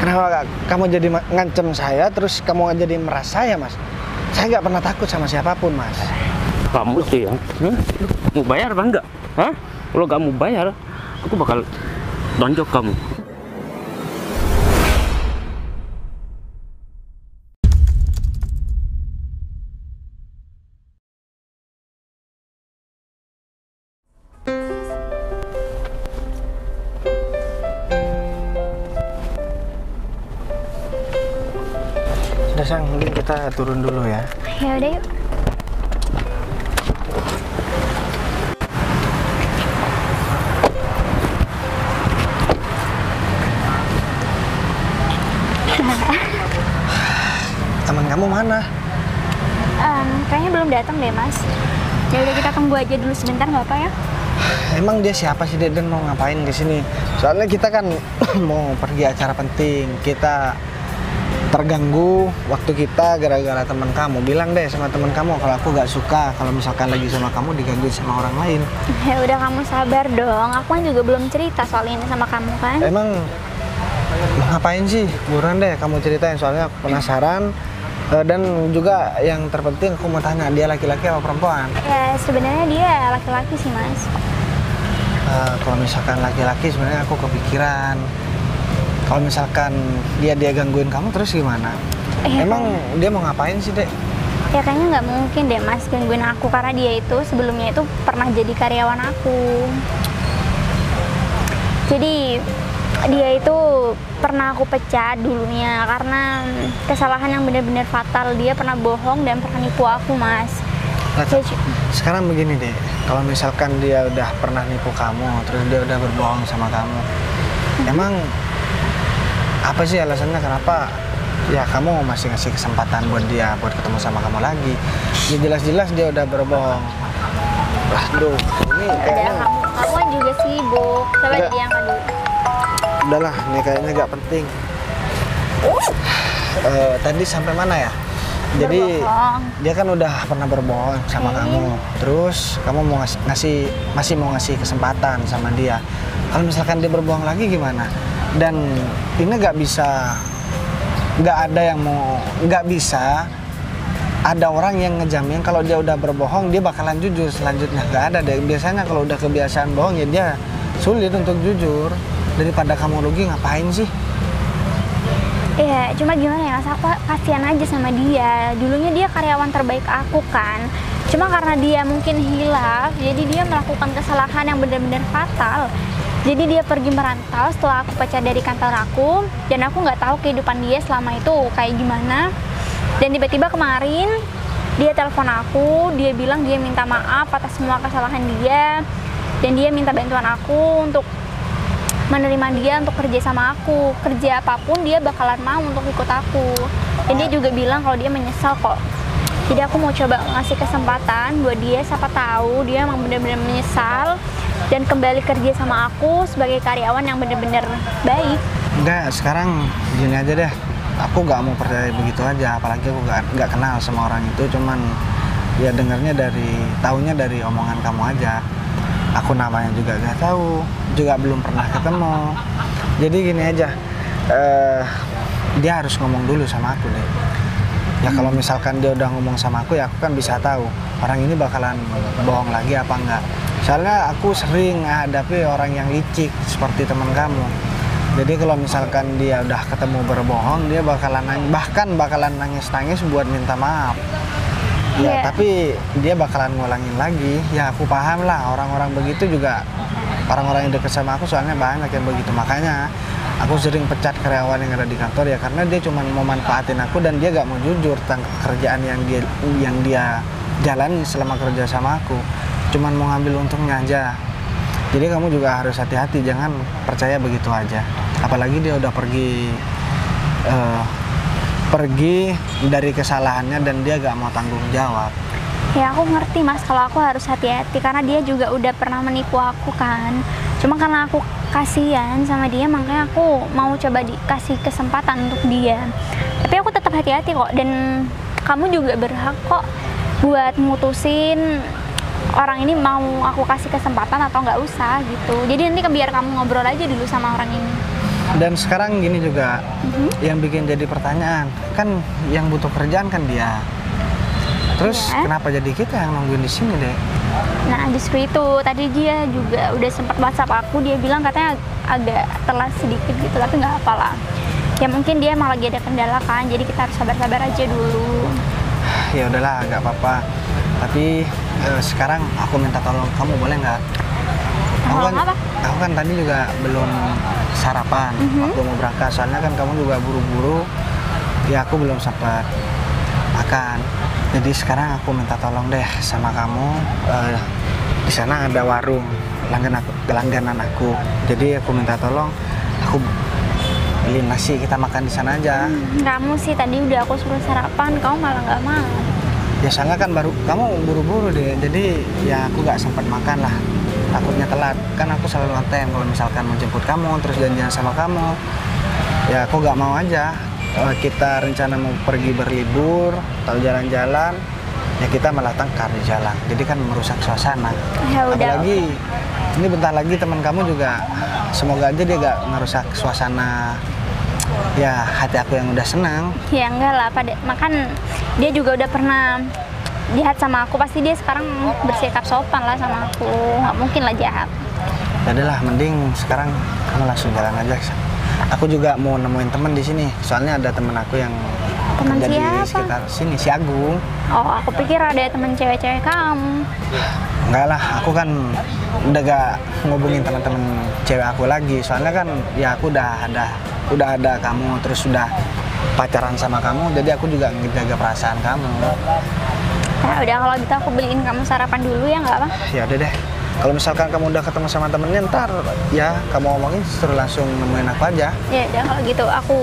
Kenapa kamu jadi ngancem saya, terus kamu jadi meras saya, Mas? Saya nggak pernah takut sama siapapun, Mas. Kamu tuh ya, mau bayar apa enggak? Hah? Kalau nggak mau bayar, aku bakal tonjok kamu. Sudah Sang, mungkin kita turun dulu ya. Ya udah yuk. Teman kamu mana? Kayaknya belum datang deh Mas. Ya udah kita tunggu aja dulu sebentar nggak apa ya? Emang dia siapa sih Deden, mau ngapain di sini? Soalnya kita kan mau pergi acara penting. Kita terganggu waktu kita gara-gara teman kamu. Bilang deh sama teman kamu kalau aku gak suka kalau misalkan lagi sama kamu digangguin sama orang lain. Ya udah kamu sabar dong. Aku kan juga belum cerita soal ini sama kamu kan. Emang mau ngapain sih? Buruan deh kamu ceritain, soalnya aku penasaran. Dan juga yang terpenting aku mau tanya, dia laki-laki apa perempuan? Ya sebenarnya dia laki-laki sih Mas. Kalau misalkan laki-laki sebenarnya aku kepikiran. Kalau misalkan dia gangguin kamu terus gimana? Emang dia mau ngapain sih, Dek? Ya kayaknya nggak mungkin deh Mas gangguin aku, karena dia itu sebelumnya itu pernah jadi karyawan aku. Jadi dia itu pernah aku pecat dulunya karena kesalahan yang benar-benar fatal. Dia pernah bohong dan pernah nipu aku, Mas. Nah, sekarang begini deh, kalau misalkan dia udah pernah nipu kamu, terus dia udah berbohong sama kamu, emang apa sih alasannya kenapa ya kamu masih ngasih kesempatan buat dia buat ketemu sama kamu lagi? Ya jelas-jelas dia udah berbohong. Waduh, ini kayaknya kamu kan juga sibuk. Coba jadi yang dulu. Udahlah, ini kayaknya nggak penting. Tadi sampai mana ya? Jadi berbohong. Dia kan udah pernah berbohong sama kamu. Terus kamu mau masih mau ngasih kesempatan sama dia. Kalau misalkan dia berbohong lagi gimana? Dan ini nggak bisa ada orang yang ngejamin kalau dia udah berbohong dia bakalan jujur selanjutnya. Nggak ada deh. Biasanya kalau udah kebiasaan bohong ya dia sulit untuk jujur. Daripada kamu rugi ngapain sih? Iya, cuma gimana ya, aku kasihan aja sama dia. Dulunya dia karyawan terbaik aku kan. Cuma karena dia mungkin hilaf, jadi dia melakukan kesalahan yang benar-benar fatal. Jadi dia pergi merantau setelah aku pecat dari kantor aku, dan aku nggak tahu kehidupan dia selama itu kayak gimana. Dan tiba-tiba kemarin dia telepon aku, dia bilang dia minta maaf atas semua kesalahan dia, dan dia minta bantuan aku untuk menerima dia untuk kerja sama aku. Kerja apapun dia bakalan mau untuk ikut aku. Dan dia juga bilang kalau dia menyesal kok. Jadi aku mau coba ngasih kesempatan buat dia, siapa tahu dia emang benar-benar menyesal dan kembali kerja sama aku sebagai karyawan yang benar-benar baik. Enggak, sekarang gini aja deh. Aku gak mau percaya begitu aja, apalagi aku gak kenal sama orang itu. Cuman ya dengarnya taunya dari omongan kamu aja. Aku namanya juga gak tahu, juga belum pernah ketemu. Jadi gini aja, dia harus ngomong dulu sama aku deh. Ya kalau misalkan dia udah ngomong sama aku, ya aku kan bisa tahu orang ini bakalan bohong lagi apa enggak. Soalnya aku sering menghadapi orang yang licik seperti teman kamu. Jadi kalau misalkan dia udah ketemu berbohong, dia bakalan nangis-nangis buat minta maaf. Ya, tapi dia bakalan ngulangin lagi. Ya aku paham lah, orang-orang begitu juga, orang-orang yang dekat sama aku soalnya banyak yang begitu. Makanya aku sering pecat karyawan yang ada di kantor ya karena dia cuma mau manfaatin aku dan dia gak mau jujur tentang kerjaan yang dia jalani selama kerja sama aku. Cuman mau ngambil untungnya aja. Jadi kamu juga harus hati-hati, jangan percaya begitu aja. Apalagi dia udah pergi dari kesalahannya dan dia gak mau tanggung jawab. Ya aku ngerti Mas kalau aku harus hati-hati karena dia juga udah pernah menipu aku kan. Cuma karena aku kasihan sama dia makanya aku mau coba dikasih kesempatan untuk dia. Tapi aku tetap hati-hati kok, dan kamu juga berhak kok buat mutusin orang ini mau aku kasih kesempatan atau nggak usah gitu. Jadi nanti biar kamu ngobrol aja dulu sama orang ini. Dan sekarang gini juga, yang bikin jadi pertanyaan, kan yang butuh kerjaan kan dia. Terus Iya. kenapa jadi kita yang nungguin di sini deh? Nah justru itu tadi dia juga udah sempat WhatsApp aku, dia bilang katanya agak telat sedikit gitu, tapi nggak apalah. Ya mungkin dia emang lagi ada kendala kan, jadi kita harus sabar-sabar aja dulu. Ya udahlah, nggak apa-apa. Tapi sekarang aku minta tolong kamu, boleh nggak? Tolong apa? Aku kan tadi juga belum sarapan waktu mau berangkat, soalnya kan kamu juga buru-buru. Ya aku belum sempat makan. Jadi sekarang aku minta tolong deh sama kamu. Di sana ada warung langganan aku. Jadi aku minta tolong, aku beli nasi, kita makan di sana aja. Kamu sih tadi udah aku suruh sarapan, kamu malah nggak mau. Ya soalnya kan baru kamu buru-buru deh, jadi ya aku nggak sempat makan lah. Takutnya telat, kan aku selalu on time kalau misalkan mau jemput kamu terus janjian sama kamu. Ya aku nggak mau aja. Kita rencana mau pergi berlibur atau jalan-jalan, ya kita malah tengkar di jalan. Jadi kan merusak suasana. Ya udah. Apalagi ini bentar lagi teman kamu juga, semoga aja dia gak merusak suasana ya hati aku yang udah senang. Ya enggak lah, makan dia juga udah pernah jahat sama aku, pasti dia sekarang bersikap sopan lah sama aku, nggak mungkin lah jahat. Jadilah mending sekarang kamu langsung jalan aja. Aku juga mau nemuin temen di sini, soalnya ada temen aku yang Temen kerja di siapa? sekitar sini, si Agung. Oh, aku pikir ada temen cewek-cewek kamu. Enggak lah, aku kan udah gak ngubungin teman-teman cewek aku lagi, soalnya kan ya aku udah ada kamu, terus udah pacaran sama kamu, jadi aku juga ngejaga perasaan kamu. Ya udah, kalau gitu aku beliin kamu sarapan dulu ya, nggak apa? Ya udah deh, kalau misalkan kamu udah ketemu sama temennya, ntar ya kamu omongin suruh langsung nemuin aku aja. Ya udah, kalau gitu aku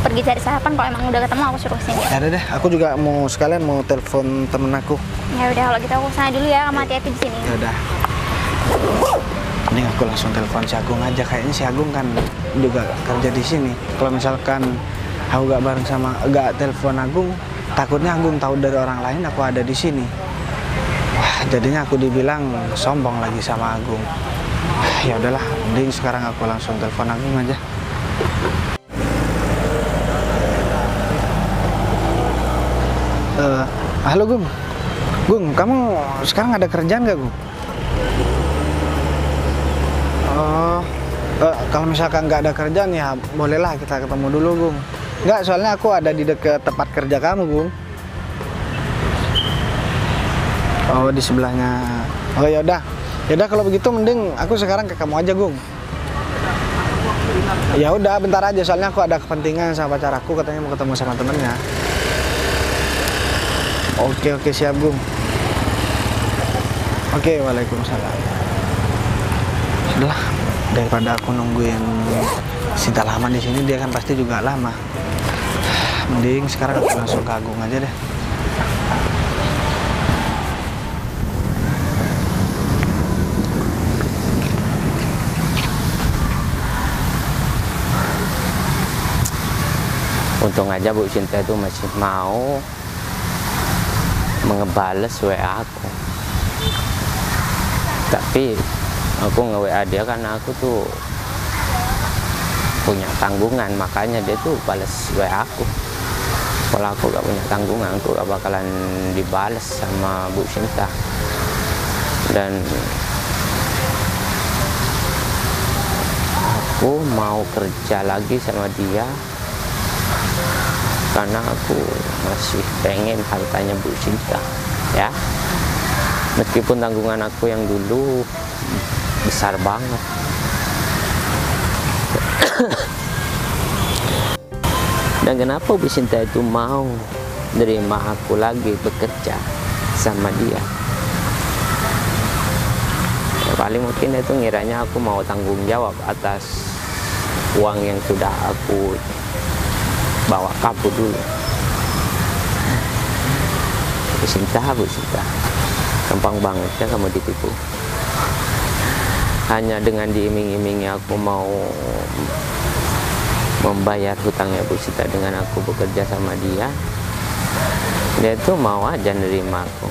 pergi cari sarapan, kalau emang udah ketemu aku suruh sini. Ya udah deh, aku juga mau sekalian mau telepon temen aku. Ya udah, kalau gitu aku sana dulu ya, kamu hati-hati di sini. Ya udah. Mending aku langsung telepon si Agung aja, kayaknya si Agung kan juga kerja di sini. Kalau misalkan aku gak telepon Agung, takutnya Agung tahu dari orang lain aku ada di sini. Wah, jadinya aku dibilang sombong lagi sama Agung. Ya udahlah, mending sekarang aku langsung telepon Agung aja. Halo Gung. Gung, kamu sekarang ada kerjaan gak Gung? Oh, kalau misalkan nggak ada kerjaan ya bolehlah kita ketemu dulu Gung. Nggak, soalnya aku ada di dekat tempat kerja kamu Gung. Oh, di sebelahnya. Oh ya udah kalau begitu mending aku sekarang ke kamu aja Gung. Ya udah, bentar aja soalnya aku ada kepentingan sama pacar aku, katanya mau ketemu sama temennya. Oke siap Gung. Oke, waalaikumsalam. Sudahlah, daripada aku nungguin Sinta lama di sini, dia kan pasti juga lama. Mending sekarang aku langsung ke Agung aja deh. Untung aja Bu Sinta itu masih mau ngebales WA aku. Tapi aku nge-WA dia karena aku tuh punya tanggungan, makanya dia tuh balas WA aku. Kalau aku gak punya tanggungan, aku gak bakalan dibales sama Bu Sinta. Dan aku mau kerja lagi sama dia karena aku masih pengen hartanya Bu Sinta, ya. Meskipun tanggungan aku yang dulu besar banget. Dan kenapa Bu Sinta itu mau nerima aku lagi bekerja sama dia? Ya, paling mungkin itu ngiranya aku mau tanggung jawab atas uang yang sudah aku bawa kabur dulu. Bu Sinta, gampang banget ya kamu ditipu. Hanya dengan diiming-imingi aku mau membayar hutangnya Bu Sinta dengan aku bekerja sama dia, dia tuh mau aja nerima aku.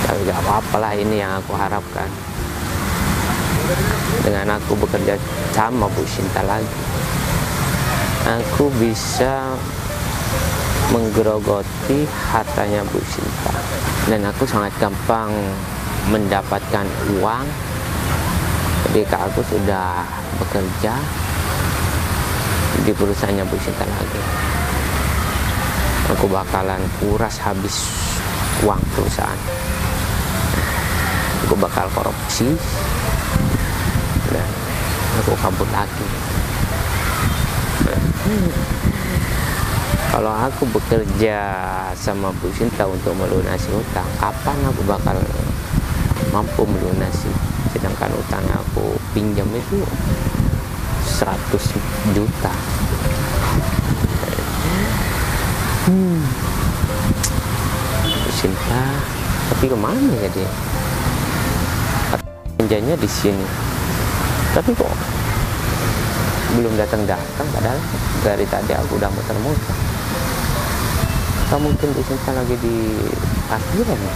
Tapi gak apa-apa lah, ini yang aku harapkan. dengan aku bekerja sama Bu Sinta lagi, aku bisa menggerogoti hartanya Bu Sinta, dan aku sangat gampang mendapatkan uang ketika aku sudah bekerja di perusahaannya Bu Sinta lagi. Aku bakalan kuras habis uang perusahaan, aku bakal korupsi, dan aku kabur lagi. Kalau aku bekerja sama Bu Sinta untuk melunasi utang, kapan aku bakal mampu melunasi? Sedangkan utang yang aku pinjam itu 100 juta. Bu Sinta, tapi kemana ya dia? Pinjamnya di sini, tapi kok belum datang-datang, padahal dari tadi aku udah muter-muter. Atau mungkin Bu Sinta lagi di parkiran ya?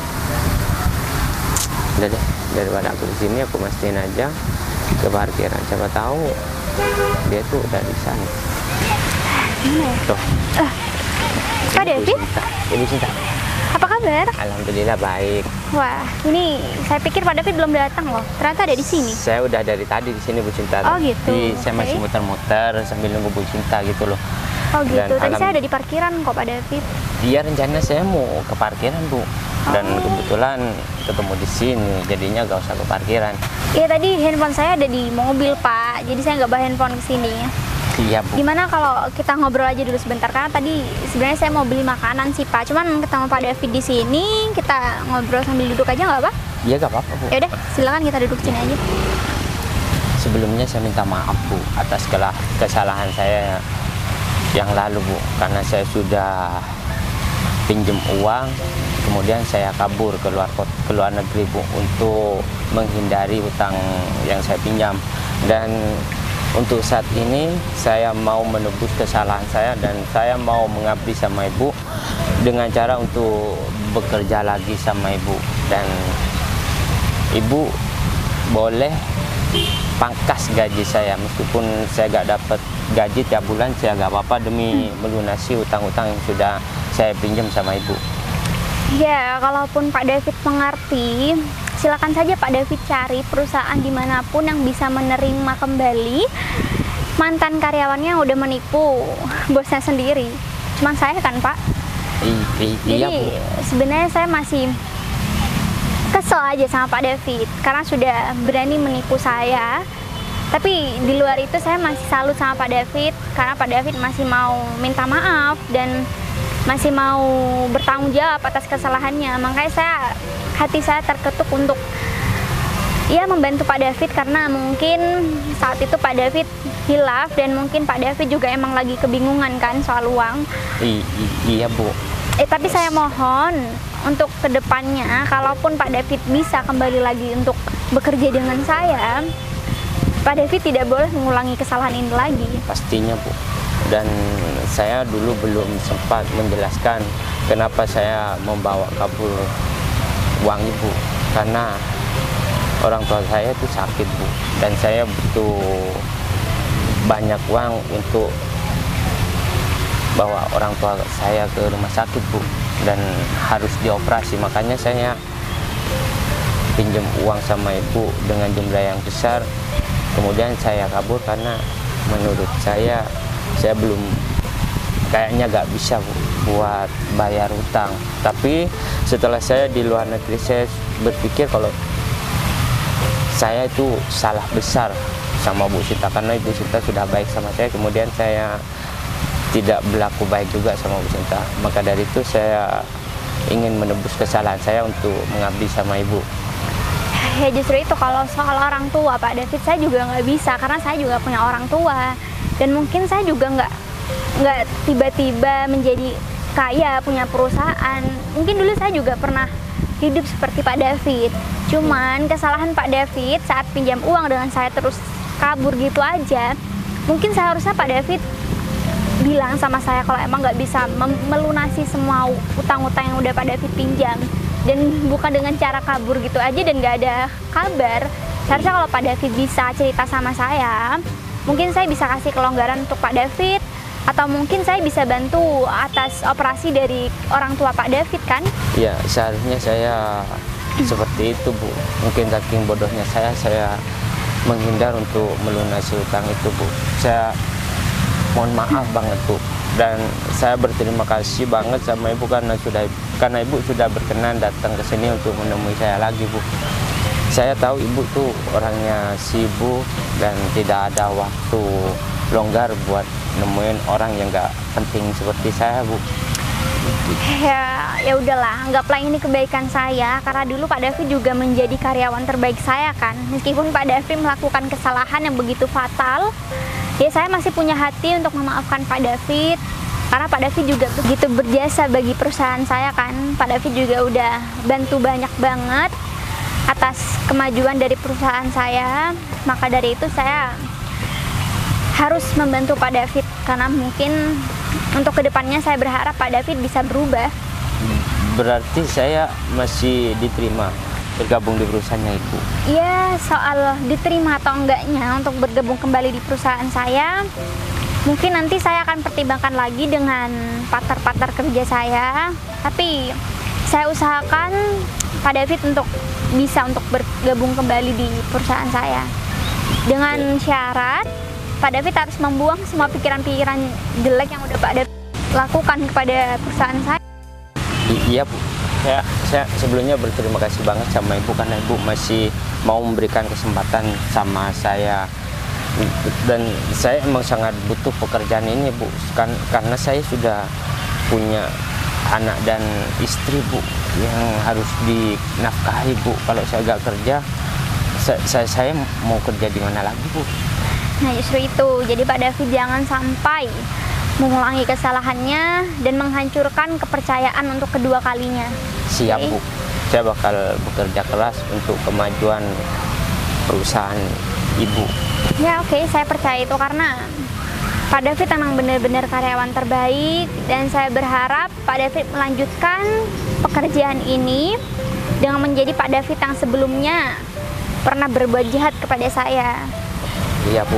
Udah deh, daripada aku di sini, aku mastiin aja ke parkiran. Siapa tahu dia tuh udah di sana. Tuh. Pak David? Ibu Sinta. Apa kabar? Alhamdulillah baik. Wah, ini saya pikir Pak David belum datang loh. Ternyata ada di sini. Saya udah dari tadi di sini Bu Sinta. Oh gitu. Tapi saya masih Oke. muter-muter sambil nunggu Bu Sinta gitu loh. Oh gitu. Dan Tadi saya ada di parkiran kok Pak David. Iya, rencana saya mau ke parkiran Bu. Dan Oh. kebetulan ketemu di sini, jadinya gak usah ke parkiran. Iya tadi handphone saya ada di mobil Pak. Jadi saya nggak bawa handphone ke sini. Iya Bu. Gimana kalau kita ngobrol aja dulu sebentar, karena tadi sebenarnya saya mau beli makanan sih Pak. Cuman ketemu Pak David di sini, kita ngobrol sambil duduk aja nggak apa? Iya gak apa-apa Bu. Ya udah, silakan kita duduk sini aja. Sebelumnya saya minta maaf Bu atas kesalahan saya yang lalu Bu, karena saya sudah pinjam uang, kemudian saya kabur ke luar negeri Bu untuk menghindari utang yang saya pinjam. Dan untuk saat ini saya mau menebus kesalahan saya, dan saya mau mengabdi sama Ibu dengan cara untuk bekerja lagi sama Ibu. Dan Ibu boleh pangkas gaji saya, meskipun saya gak dapat gaji tiap bulan, saya gak apa-apa demi melunasi utang-utang yang sudah saya pinjam sama Ibu. Ya, kalaupun Pak David mengerti, silakan saja Pak David cari perusahaan dimanapun yang bisa menerima kembali mantan karyawannya yang udah menipu bosnya sendiri. Cuman saya kan Pak. Iya Jadi Bu. sebenarnya saya masih kesel aja sama Pak David karena sudah berani menipu saya. Tapi di luar itu saya masih salut sama Pak David karena Pak David masih mau minta maaf dan masih mau bertanggung jawab atas kesalahannya. Makanya hati saya terketuk untuk ya membantu Pak David, karena mungkin saat itu Pak David hilaf dan mungkin Pak David juga emang lagi kebingungan kan soal uang. Iya Bu. Tapi saya mohon untuk kedepannya, kalaupun Pak David bisa kembali lagi untuk bekerja dengan saya, Pak David tidak boleh mengulangi kesalahan ini lagi. Pastinya Bu. Dan saya dulu belum sempat menjelaskan kenapa saya membawa kabur uang Ibu, karena orang tua saya itu sakit Bu, dan saya butuh banyak uang untuk bawa orang tua saya ke rumah sakit Bu, dan harus dioperasi. Makanya saya pinjam uang sama Ibu dengan jumlah yang besar, kemudian saya kabur karena menurut saya belum, kayaknya gak bisa Bu, buat bayar utang. Tapi setelah saya di luar negeri, saya berpikir kalau saya itu salah besar sama Bu Sinta, karena Ibu Sinta sudah baik sama saya, kemudian saya tidak berlaku baik juga sama Bu Sinta. Maka dari itu saya ingin menebus kesalahan saya untuk mengabdi sama Ibu. Ya justru itu, kalau soal orang tua Pak David, saya juga nggak bisa karena saya juga punya orang tua, dan mungkin saya juga nggak tiba-tiba menjadi kaya punya perusahaan. Mungkin dulu saya juga pernah hidup seperti Pak David, cuman kesalahan Pak David saat pinjam uang dengan saya terus kabur gitu aja. Mungkin seharusnya Pak David bilang sama saya kalau emang nggak bisa melunasi semua utang-utang yang udah Pak David pinjam, dan bukan dengan cara kabur gitu aja dan nggak ada kabar. Seharusnya kalau Pak David bisa cerita sama saya, mungkin saya bisa kasih kelonggaran untuk Pak David, atau mungkin saya bisa bantu atas operasi dari orang tua Pak David kan? Ya, seharusnya saya seperti itu, Bu. Mungkin saking bodohnya saya menghindar untuk melunasi hutang itu, Bu. Saya mohon maaf banget, Bu. Dan saya berterima kasih banget sama Ibu karena Ibu sudah berkenan datang ke sini untuk menemui saya lagi, Bu. Saya tahu Ibu tuh orangnya sibuk dan tidak ada waktu longgar buat nemuin orang yang gak penting seperti saya, Bu. Ya udahlah, anggaplah ini kebaikan saya, karena dulu Pak David juga menjadi karyawan terbaik saya kan. Meskipun Pak David melakukan kesalahan yang begitu fatal, ya saya masih punya hati untuk memaafkan Pak David, karena Pak David juga begitu berjasa bagi perusahaan saya kan. Pak David juga udah bantu banyak banget atas kemajuan dari perusahaan saya. Maka dari itu saya harus membantu Pak David, karena mungkin untuk kedepannya saya berharap Pak David bisa berubah. Berarti saya masih diterima bergabung di perusahaannya Ibu? Ya, soal diterima atau enggaknya untuk bergabung kembali di perusahaan saya, mungkin nanti saya akan pertimbangkan lagi dengan partner-partner kerja saya. Tapi saya usahakan Pak David untuk bisa untuk bergabung kembali di perusahaan saya, dengan syarat Pak David harus membuang semua pikiran-pikiran jelek yang udah Pak David lakukan kepada perusahaan saya. Iya, Bu. Saya sebelumnya berterima kasih banget sama Ibu karena Ibu masih mau memberikan kesempatan sama saya. Dan saya emang sangat butuh pekerjaan ini, Bu. Karena saya sudah punya anak dan istri, Bu, yang harus dinafkahi, Bu. Kalau saya gak kerja, saya mau kerja di mana lagi, Bu? Nah, justru itu. Jadi Pak David jangan sampai mengulangi kesalahannya dan menghancurkan kepercayaan untuk kedua kalinya. Siap, Bu. Saya bakal bekerja keras untuk kemajuan perusahaan Ibu. Ya oke, saya percaya itu karena Pak David memang benar-benar karyawan terbaik, dan saya berharap Pak David melanjutkan pekerjaan ini dengan menjadi Pak David yang sebelumnya pernah berbuat jahat kepada saya. Iya, Bu.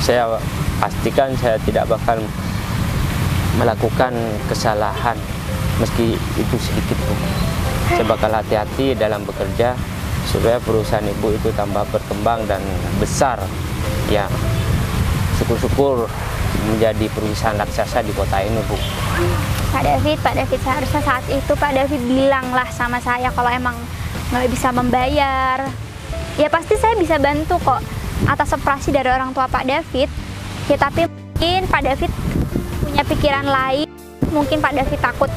Saya pastikan saya tidak bakal melakukan kesalahan meski itu sedikit, Bu. Saya bakal hati-hati dalam bekerja supaya perusahaan Ibu itu tambah berkembang dan besar. Ya, syukur-syukur menjadi perusahaan raksasa di kota ini, Bu. Pak David, seharusnya saat itu Pak David bilanglah sama saya kalau emang nggak bisa membayar. Ya pasti saya bisa bantu kok atas operasi dari orang tua Pak David. Ya tapi mungkin Pak David punya pikiran lain. Mungkin Pak David takut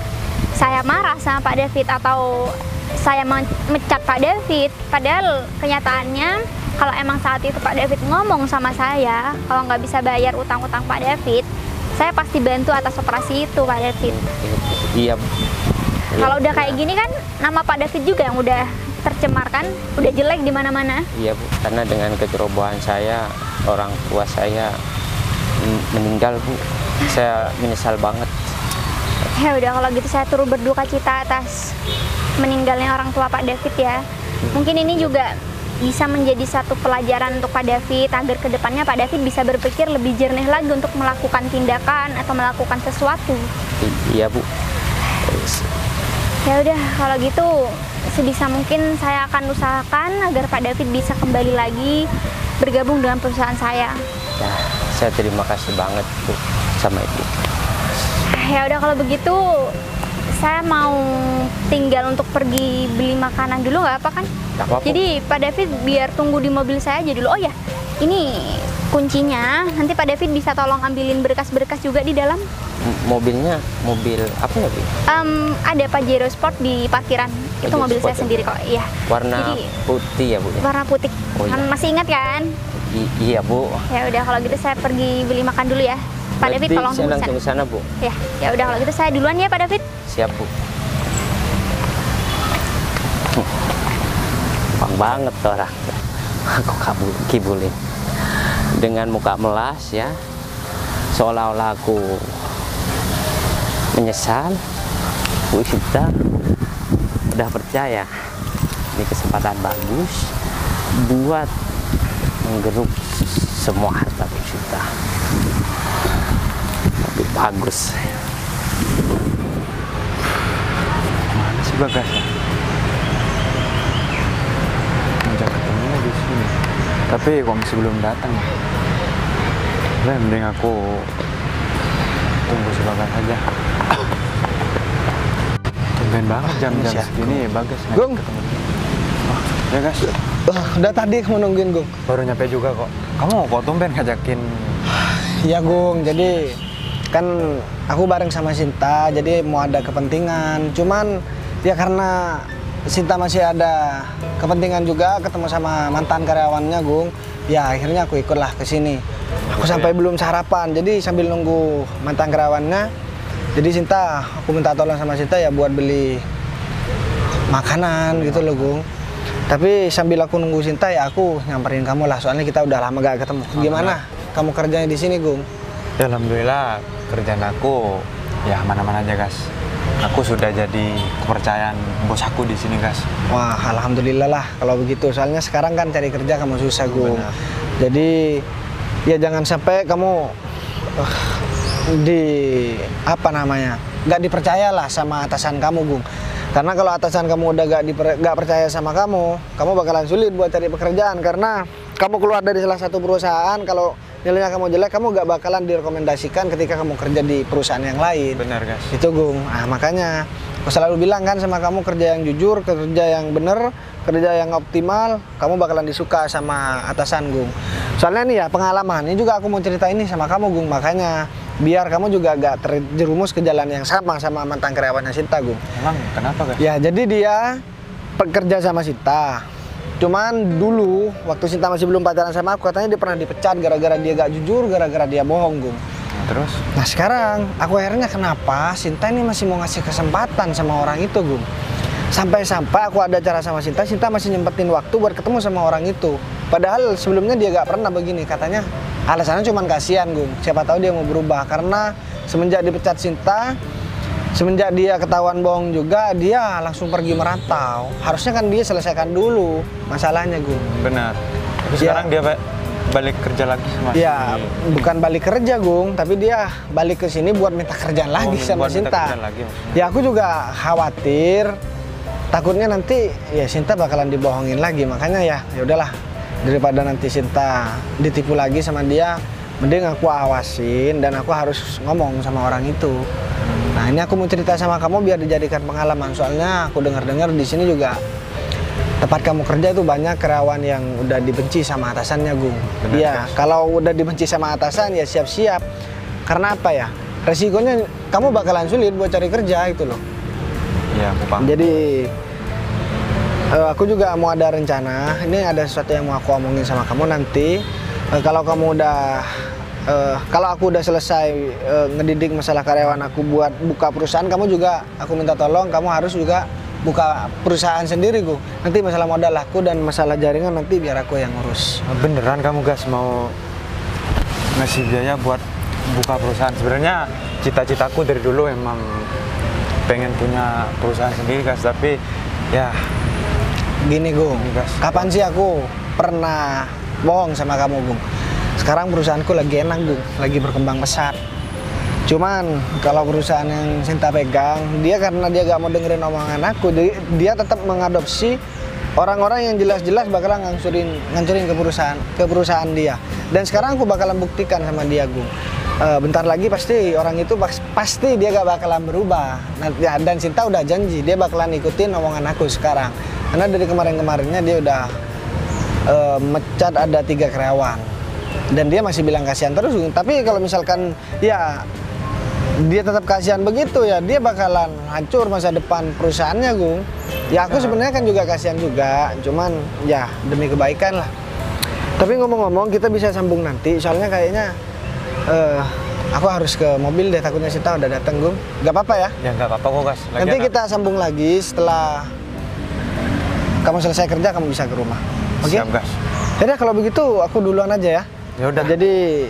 saya marah sama Pak David atau saya memecat Pak David. Padahal kenyataannya kalau emang saat itu Pak David ngomong sama saya kalau nggak bisa bayar utang-utang Pak David, saya pasti bantu atas operasi itu, Pak David. Iya. Kalau udah kayak gini kan nama Pak David juga yang udah tercemarkan, udah jelek di mana-mana. Iya, Bu. Karena dengan kecerobohan saya, orang tua saya meninggal, Bu. Saya menyesal banget. Ya udah, kalau gitu saya turut berduka cita atas meninggalnya orang tua Pak David ya. Mungkin ini juga bisa menjadi satu pelajaran untuk Pak David agar kedepannya Pak David bisa berpikir lebih jernih lagi untuk melakukan tindakan atau melakukan sesuatu. Iya, Bu. Ya udah, kalau gitu sebisa mungkin saya akan usahakan agar Pak David bisa kembali lagi bergabung dengan perusahaan saya. Ya, saya terima kasih banget, Bu, sama Ibu. Ya udah, kalau begitu saya mau tinggal untuk pergi beli makanan dulu, nggak apa kan? Nggak apa-apa. Jadi Pak David biar tunggu di mobil saya aja dulu. Oh ya, ini kuncinya. Nanti Pak David bisa tolong ambilin berkas-berkas juga di dalam. Mobilnya mobil apa ya, Bu? Ada Pajero Sport di parkiran. Itu Pajero mobil Sport saya ya? sendiri kok. Iya. Warna Jadi, putih ya, Bu? warna putih. Oh, iya. Masih ingat kan? Iya, Bu. Ya udah, kalau gitu saya pergi beli makan dulu ya. Pak David tolong saya tunggu langsung ke sana, Bu. Ya udah, kalau gitu saya duluan ya Pak David. Siap, Bu. Gampang banget orang. Aku kibulin dengan muka melas ya, seolah-olah aku menyesal. Bu Sita udah percaya ini kesempatan bagus buat menggeruk semua harta Sinta. Tapi bagus. Mana sih Bagas ya? Ngajak ketemunya di sini. Tapi kok masih belum datang ya? Udah, mending aku tunggu si Bagas aja. Tumben banget jam-jam segini Bagas ngajak Gung. ketemu. Oh, ya Gas, Udah tadi kamu nungguin, Gung. baru nyampe juga kok. Kamu kok tumben ngajakin? Iya, Gung. Jadi kan aku bareng sama Sinta, jadi mau ada kepentingan. Cuman ya karena Sinta masih ada kepentingan juga ketemu sama mantan karyawannya, Gung. Ya akhirnya aku ikutlah ke sini. Aku sampai belum sarapan, jadi sambil nunggu mantan karyawannya. Jadi Sinta, aku minta tolong sama Sinta ya buat beli makanan gitu loh, Gung. Tapi sambil aku nunggu Sinta ya aku nyamperin kamu lah, soalnya kita udah lama gak ketemu. Gimana kamu kerjanya di sini, Gung? Ya alhamdulillah kerjaan aku ya mana-mana aja Gas. Aku sudah jadi kepercayaan bos aku di sini Gas. Wah, alhamdulillah lah kalau begitu. Soalnya sekarang kan cari kerja kamu susah, Gung. Benar. Jadi ya jangan sampai kamu di apa namanya nggak dipercayalah sama atasan kamu, Gung. Karena kalau atasan kamu udah gak percaya sama kamu bakalan sulit buat cari pekerjaan. Karena kamu keluar dari salah satu perusahaan, kalau nilainya kamu jelek, kamu gak bakalan direkomendasikan ketika kamu kerja di perusahaan yang lain. Benar Gas. Itu, Gung. Nah, makanya aku selalu bilang kan sama kamu, kerja yang jujur, kerja yang bener, kerja yang optimal, kamu bakalan disuka sama atasan, Gung. Soalnya nih ya pengalaman, ini juga aku mau cerita ini sama kamu, Gung. Makanya biar kamu juga gak terjerumus ke jalan yang sama mantan karyawannya Sinta, Gung. Emang kenapa Gas? Ya jadi dia pekerja sama Sinta. Cuman dulu waktu Sinta masih belum pacaran sama aku, katanya dia pernah dipecat gara-gara dia gak jujur, gara-gara dia bohong, Gung. Terus? Nah sekarang aku akhirnya kenapa Sinta ini masih mau ngasih kesempatan sama orang itu, Gung. Sampai-sampai aku ada acara sama Sinta masih nyempetin waktu buat ketemu sama orang itu. Padahal sebelumnya dia gak pernah begini, katanya alasannya cuma kasihan, Gung. Siapa tahu dia mau berubah, karena semenjak dipecat Sinta, semenjak dia ketahuan bohong juga, dia langsung pergi merantau. Harusnya kan dia selesaikan dulu masalahnya, Gung. Benar. Tapi Ya. sekarang dia balik kerja lagi sama Ya, bukan balik kerja, Gung, tapi dia balik ke sini buat minta kerjaan lagi sama buat minta Sinta. kerjaan lagi maksudnya. Ya aku juga khawatir, takutnya nanti ya Sinta bakalan dibohongin lagi. Makanya ya udahlah, daripada nanti Sinta ditipu lagi sama dia, mending aku awasin dan aku harus ngomong sama orang itu. Nah ini aku mau cerita sama kamu biar dijadikan pengalaman. Soalnya aku dengar-dengar di sini juga tempat kamu kerja itu banyak karyawan yang udah dibenci sama atasannya, Gung. Benar, Iya, Gas. kalau udah dibenci sama atasan ya siap-siap. Karena apa ya? Resikonya kamu bakalan sulit buat cari kerja itu loh. Iya, aku paham. Jadi aku juga mau ada rencana. Ini ada sesuatu yang mau aku omongin sama kamu nanti. Kalau kamu udah kalau aku udah selesai ngedidik masalah karyawan aku buat buka perusahaan, kamu juga aku minta tolong kamu harus juga buka perusahaan sendiri, Gung. Nanti masalah modal aku dan masalah jaringan nanti biar aku yang ngurus. Beneran kamu Gas mau ngasih biaya buat buka perusahaan? Sebenarnya cita-citaku dari dulu emang pengen punya perusahaan sendiri Gas, tapi ya Gini, Gung, Gas. kapan sih aku pernah bohong sama kamu, Gung? Sekarang perusahaanku lagi enak, Gung, lagi berkembang pesat. Cuman kalau perusahaan yang Sinta pegang, dia karena dia gak mau dengerin omongan aku, jadi dia tetap mengadopsi orang-orang yang jelas-jelas bakalan ngancurin ke perusahaan dia. Dan sekarang aku bakalan buktikan sama dia, Gung. Bentar lagi pasti orang itu pasti dia gak bakalan berubah. Nah, dan Sinta udah janji dia bakalan ikutin omongan aku sekarang. Karena dari kemarin-kemarinnya dia udah mecat ada 3 karyawan. Dan dia masih bilang kasihan terus, Gung. Tapi kalau misalkan ya dia tetap kasihan begitu ya, dia bakalan hancur masa depan perusahaannya, Gung. Ya aku sebenarnya kan juga kasihan juga, cuman ya demi kebaikan lah. Tapi ngomong-ngomong kita bisa sambung nanti, soalnya kayaknya aku harus ke mobil deh, takutnya Sinta udah datang, Gung. Gak apa-apa ya? ya nggak apa-apa kok Gas. Nanti kita sambung lagi setelah kamu selesai kerja, kamu bisa ke rumah. Oke? Siap Gas. Jadi kalau begitu aku duluan aja ya. Ya udah. Jadi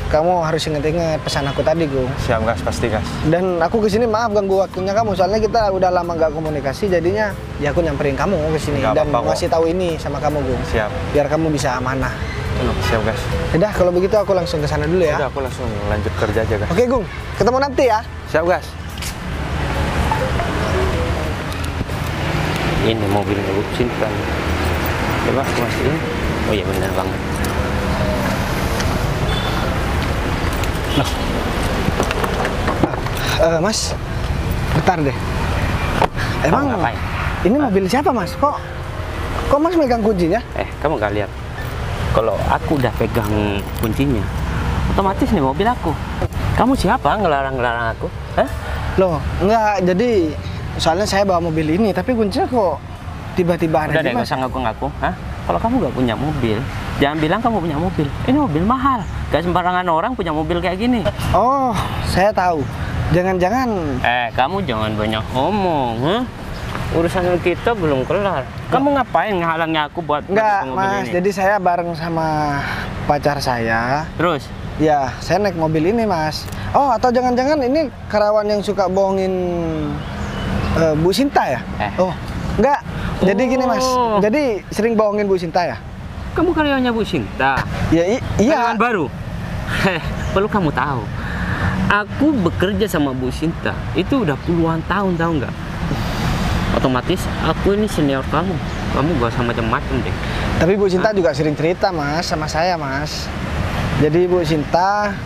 kamu harus inget-inget pesan aku tadi, Gung. Siap gas, pasti gas. Dan aku kesini maaf ganggu waktunya kamu, soalnya kita udah lama nggak komunikasi, jadinya ya aku nyamperin kamu kesini Nggak dan apa-apa kok. ngasih tahu ini sama kamu, Gung. Siap. Biar kamu bisa amanah. Siap gas. Udah, kalau begitu aku langsung ke sana dulu ya. Udah, aku langsung lanjut kerja aja gas. Oke, Gung. Ketemu nanti ya. Siap gas. Ini mobil cinta. Coba aku mastiin. Oh iya benar banget. Mas, bentar deh. Emang Kamu ngapain? ini mobil siapa, Mas? Kok Mas megang kuncinya? Kamu gak lihat? Kalau aku udah pegang kuncinya, otomatis nih mobil aku. Kamu siapa ngelarang-ngelarang aku? Hah? Loh, enggak. Jadi soalnya saya bawa mobil ini, tapi kuncinya kok tiba-tiba ada Udah di deh, Mas. gak usah ngaku-ngaku. Hah? Kalau kamu gak punya mobil, jangan bilang kamu punya mobil. Ini mobil mahal. Gak sembarangan orang punya mobil kayak gini. Oh, saya tahu. Jangan-jangan Kamu jangan banyak ngomong. Huh? Urusan kita belum kelar. Kamu ngapain ngehalangi aku buat enggak, masuk ke mobil Mas. ini? Jadi saya bareng sama pacar saya. Terus? Ya, saya naik mobil ini, Mas. Oh, atau jangan-jangan ini karyawan yang suka bohongin Bu Sinta ya? Oh, enggak. Jadi gini, Mas. Oh. Jadi sering bohongin Bu Sinta ya? Kamu karyawannya Bu Sinta? Ya, iya. Karyawan baru? Perlu kamu tahu. Aku bekerja sama Bu Sinta itu udah puluhan tahun, tahu nggak? Otomatis aku ini senior kamu. Kamu gak usah macam-macam deh. Tapi Bu Sinta juga sering cerita, Mas, sama saya, Mas. Jadi Bu Sinta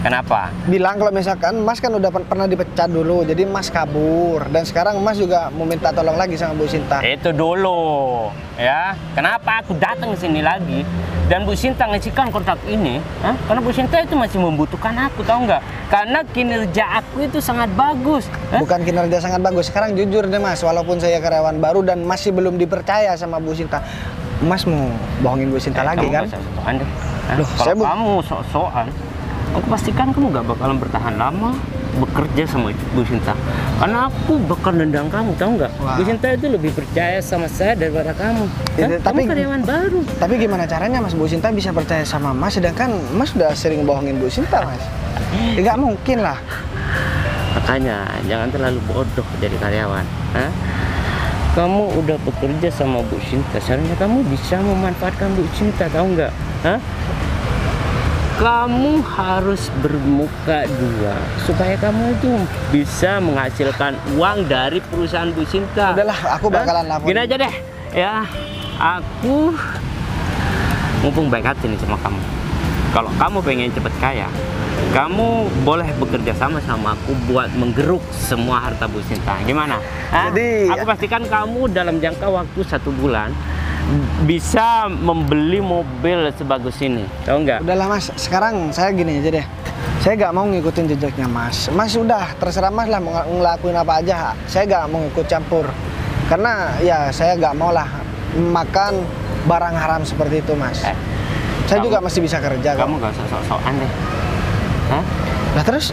Kenapa? bilang kalau misalkan Mas kan udah pernah dipecat dulu, jadi Mas kabur. Dan sekarang Mas juga mau minta tolong lagi sama Bu Sinta. Itu dulu, ya. Kenapa aku datang ke sini lagi dan Bu Sinta ngasihkan kontrak ini? Karena Bu Sinta itu masih membutuhkan aku, tahu nggak? Karena kinerja aku itu sangat bagus. Bukan kinerja sangat bagus. Sekarang jujur deh, Mas, walaupun saya karyawan baru dan masih belum dipercaya sama Bu Sinta, Mas mau bohongin Bu Sinta lagi kan? Kamu sok-sokan deh. Loh, Kalau kamu sok-sokan, aku pastikan kamu gak bakalan bertahan lama bekerja sama Bu Sinta. Karena aku bakal nendang kamu, tahu nggak? Wah. Bu Sinta itu lebih percaya sama saya daripada kamu. Tapi- Kamu karyawan baru. Tapi gimana caranya Mas Bu Sinta bisa percaya sama Mas, sedangkan Mas udah sering bohongin Bu Sinta, Mas? Ya, nggak mungkin lah. Makanya jangan terlalu bodoh jadi karyawan. Kamu udah bekerja sama Bu Sinta, seharusnya kamu bisa memanfaatkan Bu Sinta, tahu nggak? Kamu harus bermuka dua supaya kamu itu bisa menghasilkan uang dari perusahaan Bu Sinta. Udahlah, aku bakalan lapor. Gini aja deh, ya. Aku mumpung baik hati nih sama kamu. Kalau kamu pengen cepet kaya, kamu boleh bekerja sama aku buat menggeruk semua harta Bu Sinta. Gimana? Jadi- aku pastikan kamu dalam jangka waktu 1 bulan bisa membeli mobil sebagus ini, tahu nggak? Udahlah, Mas, sekarang saya gini aja deh. Saya nggak mau ngikutin jejaknya Mas. Mas udah terserah Mas lah mau ngelakuin apa aja. Saya nggak mau ikut campur. Karena ya saya nggak mau lah makan barang haram seperti itu, Mas. Saya juga masih bisa kerja. Kamu gak usah sok-sokan deh. Nah terus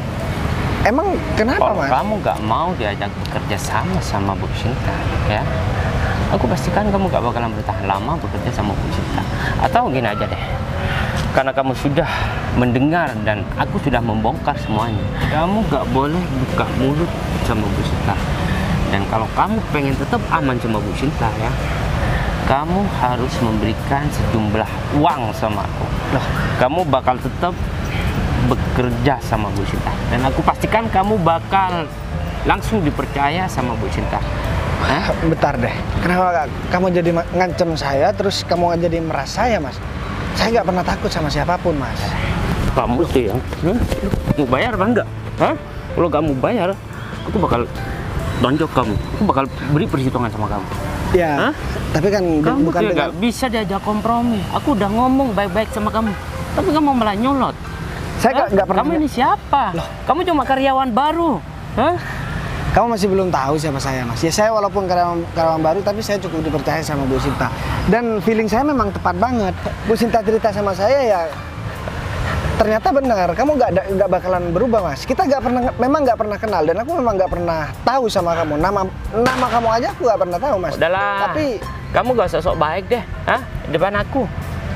emang kenapa, Kalau Mas? kamu gak mau diajak bekerja sama Bu Sinta, ya, aku pastikan kamu gak bakalan bertahan lama bekerja sama Bu Sinta. Atau gini aja deh, karena kamu sudah mendengar dan aku sudah membongkar semuanya, kamu gak boleh buka mulut sama Bu Sinta. Dan kalau kamu pengen tetap aman sama Bu Sinta, ya, kamu harus memberikan sejumlah uang sama aku. Loh, Kamu bakal tetap bekerja sama Bu Sinta. Dan aku pastikan kamu bakal langsung dipercaya sama Bu Sinta. bentar deh. Kenapa kamu jadi ngancem saya terus kamu jadi merasa ya, Mas? Saya nggak pernah takut sama siapapun, Mas. Kamu tuh ya, mau bayar apa enggak? Kalau kamu bayar, aku bakal tonjok kamu. Aku bakal beri perhitungan sama kamu. Ya, tapi kan Kamu bukan tuh dengan nggak bisa diajak kompromi. Aku udah ngomong baik-baik sama kamu, tapi kamu malah nyolot. saya nggak pernah. Kamu ini siapa? Kamu cuma karyawan baru. Kamu masih belum tahu siapa saya, Mas. Ya saya walaupun karyawan baru, tapi saya cukup dipercaya sama Bu Sinta. Dan feeling saya memang tepat banget. Bu Sinta cerita sama saya ya, ternyata benar. Kamu nggak bakalan berubah, Mas. Kita memang nggak pernah kenal dan aku memang nggak pernah tahu sama kamu. Nama kamu aja aku nggak pernah tahu, Mas. Udahlah. Tapi Kamu gak usah sok baik deh, depan aku.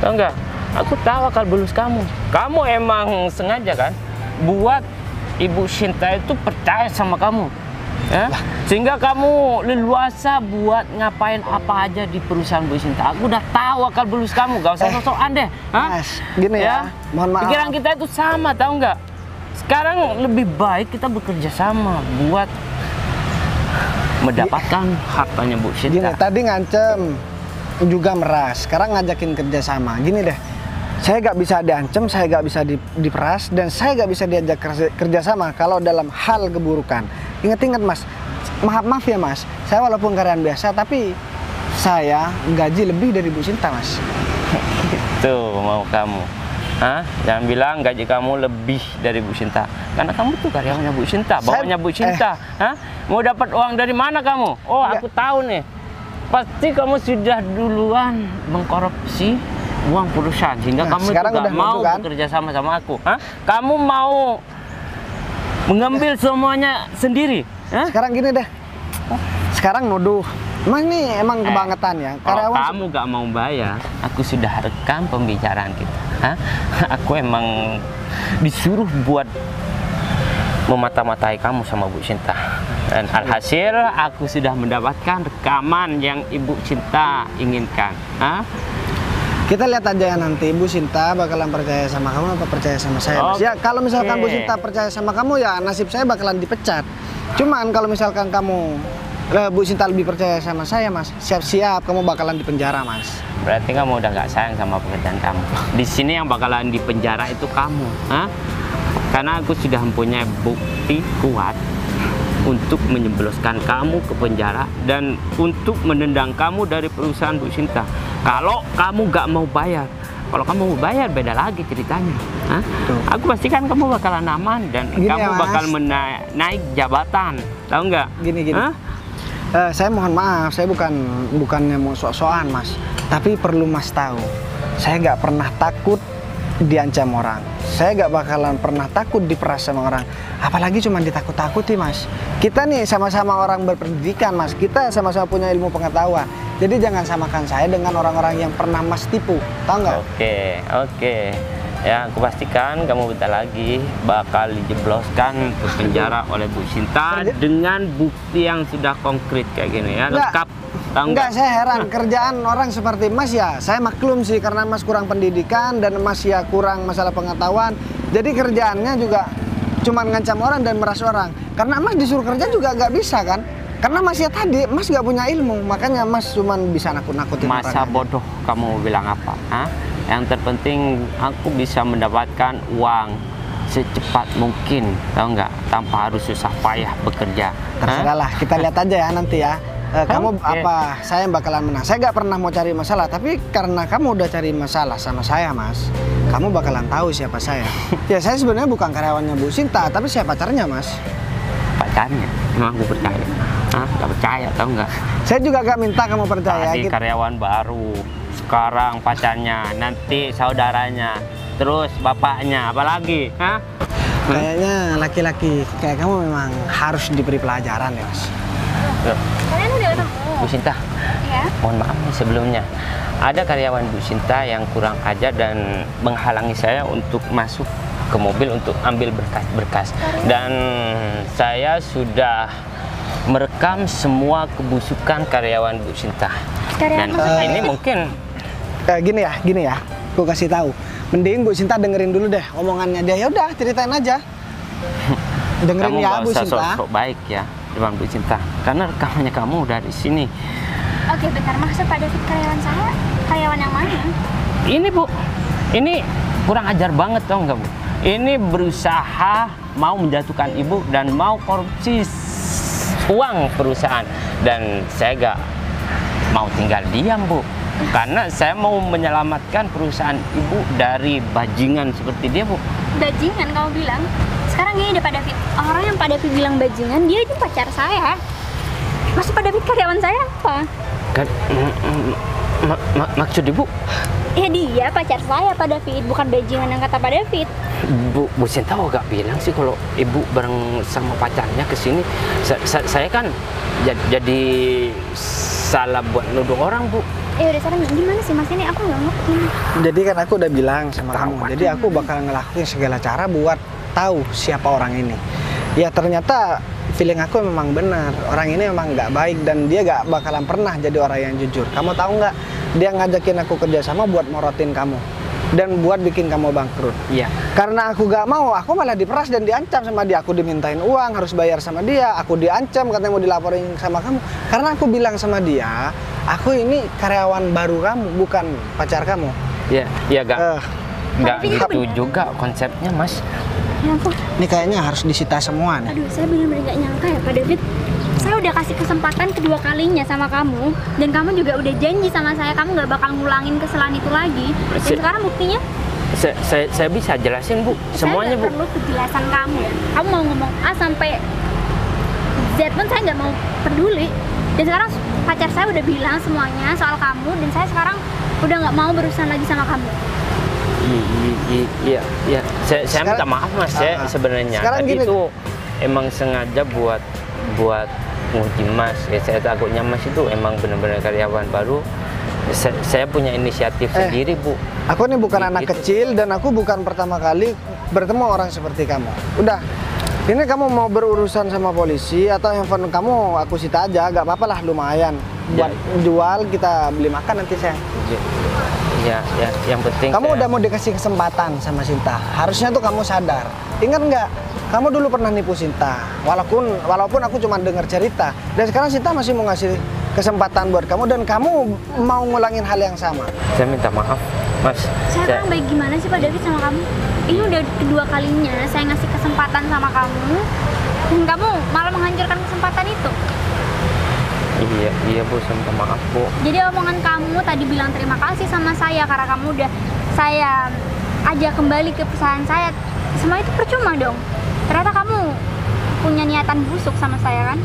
Tahu nggak? Aku tahu akal bulus kamu. Kamu emang sengaja kan buat Ibu Sinta itu percaya sama kamu. Ya? Sehingga kamu leluasa buat ngapain apa aja di perusahaan Bu Sinta. Aku udah tahu akal bulus kamu, gak usah sok-sokan deh. Mas, gini ya, mohon maaf. Pikiran kita itu sama, tahu nggak? Sekarang lebih baik kita bekerja sama buat mendapatkan hartanya Bu Gini, Sinta. tadi ngancem juga meras, sekarang ngajakin kerja sama. Gini deh, saya nggak bisa diancem, saya nggak bisa diperas, dan saya nggak bisa diajak kerja sama kalau dalam hal keburukan. Ingat-ingat Mas, maaf ya Mas, saya walaupun karyawan biasa, tapi saya gaji lebih dari Bu Sinta Mas. Tuh mau kamu. Hah? Jangan bilang gaji kamu lebih dari Bu Sinta. Karena kamu tuh karyawannya Bu Sinta, bawahnya Bu Sinta. Hah? Mau dapat uang dari mana kamu? Oh, aku tahu nih. Pasti kamu sudah duluan mengkorupsi uang perusahaan sehingga kamu juga mau bekerja sama aku. Hah? Kamu mau mengambil semuanya sendiri. Hah? Sekarang gini deh, sekarang nuduh. Mas ini emang kebangetan ya. Kalau kamu gak mau bayar, aku sudah rekam pembicaraan kita. Hah? Aku emang disuruh buat memata-matai kamu sama Bu Sinta. Dan alhasil aku sudah mendapatkan rekaman yang Ibu Sinta inginkan. Hah? Kita lihat aja ya nanti Bu Sinta bakalan percaya sama kamu apa percaya sama saya Mas. Ya kalau misalkan Bu Sinta percaya sama kamu ya nasib saya bakalan dipecat. Cuman kalau misalkan kamu Bu Sinta lebih percaya sama saya Mas, siap-siap kamu bakalan dipenjara Mas. Berarti kamu udah gak sayang sama pekerjaan kamu. Di sini yang bakalan dipenjara itu kamu. Hah? Karena aku sudah mempunyai bukti kuat untuk menjebloskan kamu ke penjara dan untuk menendang kamu dari perusahaan Bu Sinta. Kalau kamu gak mau bayar, kalau kamu mau bayar beda lagi ceritanya. Hah? Aku pastikan kamu bakalan aman dan gini kamu ya, bakal naik jabatan, tahu nggak? Gini. Hah? Saya mohon maaf, saya bukannya mau sok-sokan Mas, tapi perlu Mas tahu, saya nggak pernah takut diancam orang. Saya nggak bakalan pernah takut diperas sama orang. Apalagi cuma ditakut-takuti Mas. Kita nih sama-sama orang berpendidikan Mas. Kita sama-sama punya ilmu pengetahuan. Jadi jangan samakan saya dengan orang-orang yang pernah Mas tipu. Tahu nggak? Oke. Ya, aku pastikan kamu bentar lagi bakal dijebloskan ke penjara oleh Bu Sinta dengan bukti yang sudah konkret kayak gini ya. Lengkap. Enggak, saya heran kerjaan orang seperti Mas ya. Saya maklum sih karena Mas kurang pendidikan dan Mas ya kurang masalah pengetahuan. Jadi kerjaannya juga cuma ngancam orang dan meras orang. Karena Mas disuruh kerja juga nggak bisa kan? Karena Mas ya tadi Mas nggak punya ilmu, makanya Mas cuma bisa nakut-nakutin orang. Masa bodoh kamu bilang apa? Hah? Yang terpenting aku bisa mendapatkan uang secepat mungkin, tahu nggak? Tanpa harus susah payah bekerja. Terserah lah, kita lihat aja ya nanti ya. Kamu apa, saya yang bakalan menang. Saya nggak pernah mau cari masalah, tapi karena kamu udah cari masalah sama saya Mas, kamu bakalan tahu siapa saya. Ya saya sebenarnya bukan karyawannya Bu Sinta, tapi saya pacarnya Mas. Pacarnya? Emang aku percaya? Hah? Gak percaya, tahu nggak? Saya juga gak minta kamu percaya. Tadi karyawan baru, sekarang pacarnya, nanti saudaranya, terus bapaknya, apalagi? Hah? Kayaknya laki-laki kayak kamu memang harus diberi pelajaran ya Mas. Kalian udah ketemu? Bu Sinta, Ya. mohon maaf nih sebelumnya. Ada karyawan Bu Sinta yang kurang ajar dan menghalangi saya untuk masuk ke mobil untuk ambil berkas-berkas. Dan saya sudah merekam semua kebusukan karyawan Bu Sinta. Dan ini mungkin gini ya, aku kasih tahu. Mending Bu Sinta dengerin dulu deh omongannya dia. Ya udah, ceritain aja. Dengerin kamu ya gak Bu usah Sinta. sok-sok baik ya depan Bu Sinta. Karena rekamannya kamu udah di sini. Oke, bentar. Maksud Pak David karyawan saya? Karyawan yang mana? Ini Bu, ini kurang ajar banget tau nggak Bu? Ini berusaha mau menjatuhkan Ibu dan mau korupsi uang perusahaan. Dan saya gak mau tinggal diam Bu, karena saya mau menyelamatkan perusahaan Ibu dari bajingan seperti dia Bu. Bajingan kamu bilang? Sekarang gini deh Pak David, orang yang Pak David bilang bajingan, dia itu pacar saya. Maksud Pak David karyawan saya apa? Kan, maksud Ibu? Ya dia pacar saya Pak David, bukan bajingan yang kata Pak David. Bu Sinta gak bilang sih kalau Ibu bareng sama pacarnya ke sini. Saya kan jadi salah buat nuduh orang Bu. udah sekarang gimana sih Mas ini? Aku nggak ngerti. Jadi kan aku udah bilang sama kamu, jadi aku bakal ngelakuin segala cara buat tahu siapa orang ini. Ya ternyata feeling aku memang benar, orang ini memang nggak baik dan dia nggak bakalan pernah jadi orang yang jujur. Kamu tahu nggak? Dia ngajakin aku kerjasama buat morotin kamu dan buat bikin kamu bangkrut. Iya. Karena aku gak mau, aku malah diperas dan diancam sama dia. Aku dimintain uang, harus bayar sama dia. Aku diancam katanya mau dilaporin sama kamu. Karena aku bilang sama dia, aku ini karyawan baru kamu, bukan pacar kamu. Iya, iya nggak Tapi itu gitu benar. juga konsepnya Mas. Ya ampun. Ini kayaknya harus disita semua nih. Aduh, saya benar-benar nggak nyangka ya Pak David. Saya udah kasih kesempatan kedua kalinya sama kamu, dan kamu juga udah janji sama saya kamu nggak bakal ngulangin kesalahan itu lagi. Dan sekarang buktinya Saya bisa jelasin Bu, semuanya saya Bu. nggak perlu penjelasan kamu. Kamu mau ngomong A sampai Z pun saya nggak mau peduli. Dan sekarang pacar saya udah bilang semuanya soal kamu, dan saya sekarang udah nggak mau berurusan lagi sama kamu. Iya, iya. Saya minta maaf Mas ya sebenarnya. Sekarang Tadi gini. itu emang sengaja buat nguji Mas. Ya, saya takutnya Mas itu emang benar-benar karyawan baru. Saya punya inisiatif sendiri Bu. Aku ini bukan anak Gitu. kecil dan aku bukan pertama kali bertemu orang seperti kamu. Udah, ini kamu mau berurusan sama polisi atau handphone kamu aku sita aja, gak apa-apa lah, lumayan. Buat jual, kita beli makan nanti saya. Ya, yang penting Kamu saya- udah mau dikasih kesempatan sama Sinta. Harusnya tuh kamu sadar. Ingat nggak? Kamu dulu pernah nipu Sinta. Walaupun aku cuma dengar cerita. Dan sekarang Sinta masih mau ngasih kesempatan buat kamu dan kamu mau ngulangin hal yang sama. Saya minta maaf Mas. Saya kan baik gimana sih Pak David sama kamu? Ini udah kedua kalinya saya ngasih kesempatan sama kamu, dan kamu malah menghancurkan kesempatan itu. Iya Bu, saya minta maaf Bu. Jadi omongan kamu tadi bilang terima kasih sama saya karena kamu udah saya ajak kembali ke perusahaan saya. Semua itu percuma dong. Ternyata kamu punya niatan busuk sama saya kan?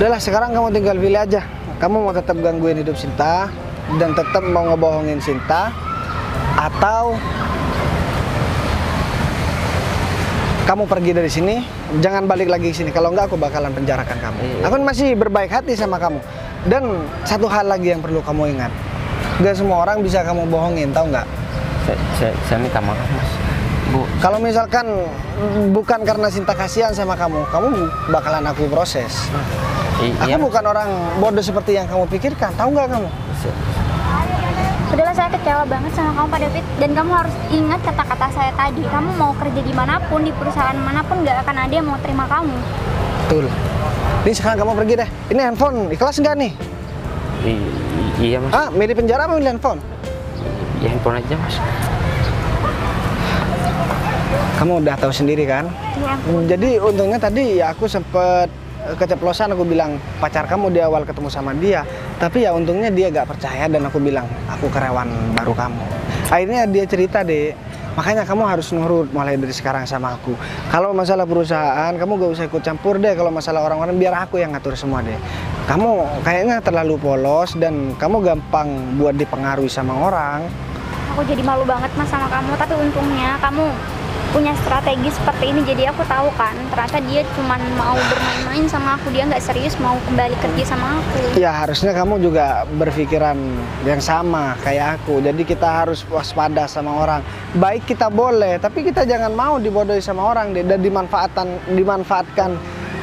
Udahlah, sekarang kamu tinggal pilih aja. Kamu mau tetap gangguin hidup Sinta dan tetap mau ngebohongin Sinta, atau kamu pergi dari sini, jangan balik lagi ke sini. Kalau enggak, aku bakalan penjarakan kamu. Iya. Aku masih berbaik hati sama kamu. Dan satu hal lagi yang perlu kamu ingat, gak semua orang bisa kamu bohongin, tahu nggak? Saya minta maaf Mas. Bu, Kalau misalkan bukan karena Sinta kasihan sama kamu bakalan aku proses. iya. Aku bukan orang bodoh seperti yang kamu pikirkan, tahu nggak kamu? Udahlah, saya kecewa banget sama kamu Pak David. Dan kamu harus ingat kata-kata saya tadi. Kamu mau kerja dimanapun, di perusahaan manapun, nggak akan ada yang mau terima kamu. Betul. Ini sekarang kamu pergi deh. Ini handphone, ikhlas nggak nih? Iya Mas. Ah, milih penjara apa milih handphone? Ya handphone aja Mas. Kamu udah tahu sendiri kan? Ya, Jadi untungnya tadi ya aku sempet keceplosan, aku bilang pacar kamu di awal ketemu sama dia. Tapi ya untungnya dia gak percaya dan aku bilang aku karyawan baru kamu. Akhirnya dia cerita deh. Makanya kamu harus nurut mulai dari sekarang sama aku. Kalau masalah perusahaan, kamu gak usah ikut campur deh. Kalau masalah orang-orang, biar aku yang ngatur semua deh. Kamu kayaknya terlalu polos dan kamu gampang buat dipengaruhi sama orang. aku jadi malu banget Mas sama kamu. Tapi untungnya kamu punya strategi seperti ini, jadi aku tahu kan ternyata dia cuma mau bermain-main sama aku, dia nggak serius mau kembali kerja sama aku. Ya harusnya kamu juga berpikiran yang sama kayak aku. Jadi kita harus waspada sama orang. Baik kita boleh, tapi kita jangan mau dibodohi sama orang deh, dan dimanfaatkan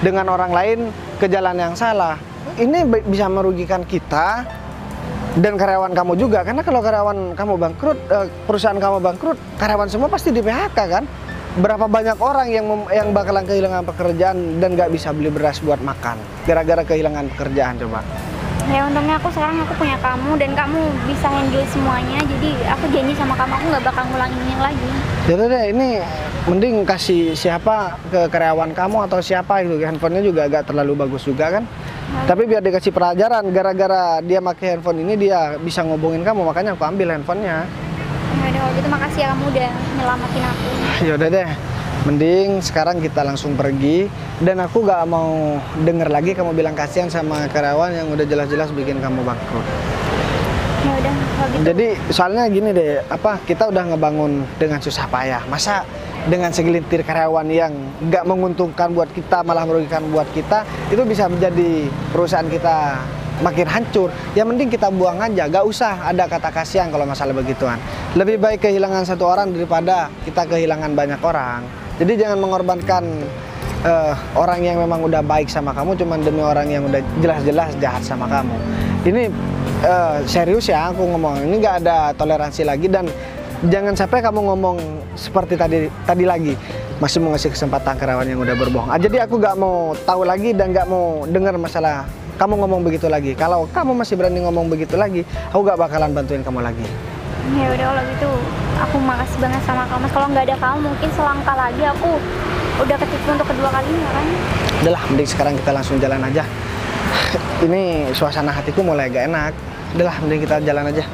dengan orang lain ke jalan yang salah. Ini bisa merugikan kita dan karyawan kamu juga, karena kalau karyawan kamu bangkrut, perusahaan kamu bangkrut, karyawan semua pasti di PHK kan. Berapa banyak orang yang bakalan kehilangan pekerjaan dan nggak bisa beli beras buat makan gara-gara kehilangan pekerjaan, coba. Ya untungnya sekarang aku punya kamu dan kamu bisa handle semuanya, jadi aku janji sama kamu aku nggak bakal ngulangin ini lagi. Jadi deh, ini mending kasih siapa ke karyawan kamu atau siapa itu, handphonenya juga agak terlalu bagus juga kan. Tapi biar dikasih pelajaran, gara-gara dia pakai handphone ini dia bisa ngobongin kamu, makanya aku ambil handphonenya. Ya udah kalau gitu makasih ya, kamu udah nyelamatin aku. Yaudah deh, mending sekarang kita langsung pergi. Dan aku gak mau denger lagi kamu bilang kasihan sama karyawan yang udah jelas-jelas bikin kamu bangkrut. Ya udah kalau gitu. Jadi soalnya gini deh, kita udah ngebangun dengan susah payah. Masa dengan segelintir karyawan yang gak menguntungkan buat kita, malah merugikan buat kita, itu bisa menjadi perusahaan kita makin hancur, ya mending kita buang aja, gak usah ada kata kasihan kalau masalah begituan. Lebih baik kehilangan satu orang daripada kita kehilangan banyak orang. Jadi jangan mengorbankan orang yang memang udah baik sama kamu cuman demi orang yang udah jelas-jelas jahat sama kamu. Ini serius ya aku ngomong, ini gak ada toleransi lagi. Dan jangan sampai kamu ngomong seperti tadi lagi, masih mau ngasih kesempatan ke Rawan yang udah berbohong. Jadi aku gak mau tahu lagi dan gak mau dengar masalah kamu ngomong begitu lagi. Kalau kamu masih berani ngomong begitu lagi, aku gak bakalan bantuin kamu lagi. Ya udah kalau gitu, aku makasih banget sama kamu. Kalau nggak ada kamu, mungkin selangkah lagi aku udah ketipu untuk kedua kalinya kan. Udahlah, mending sekarang kita langsung jalan aja. Ini suasana hatiku mulai gak enak. Udahlah, mending kita jalan aja.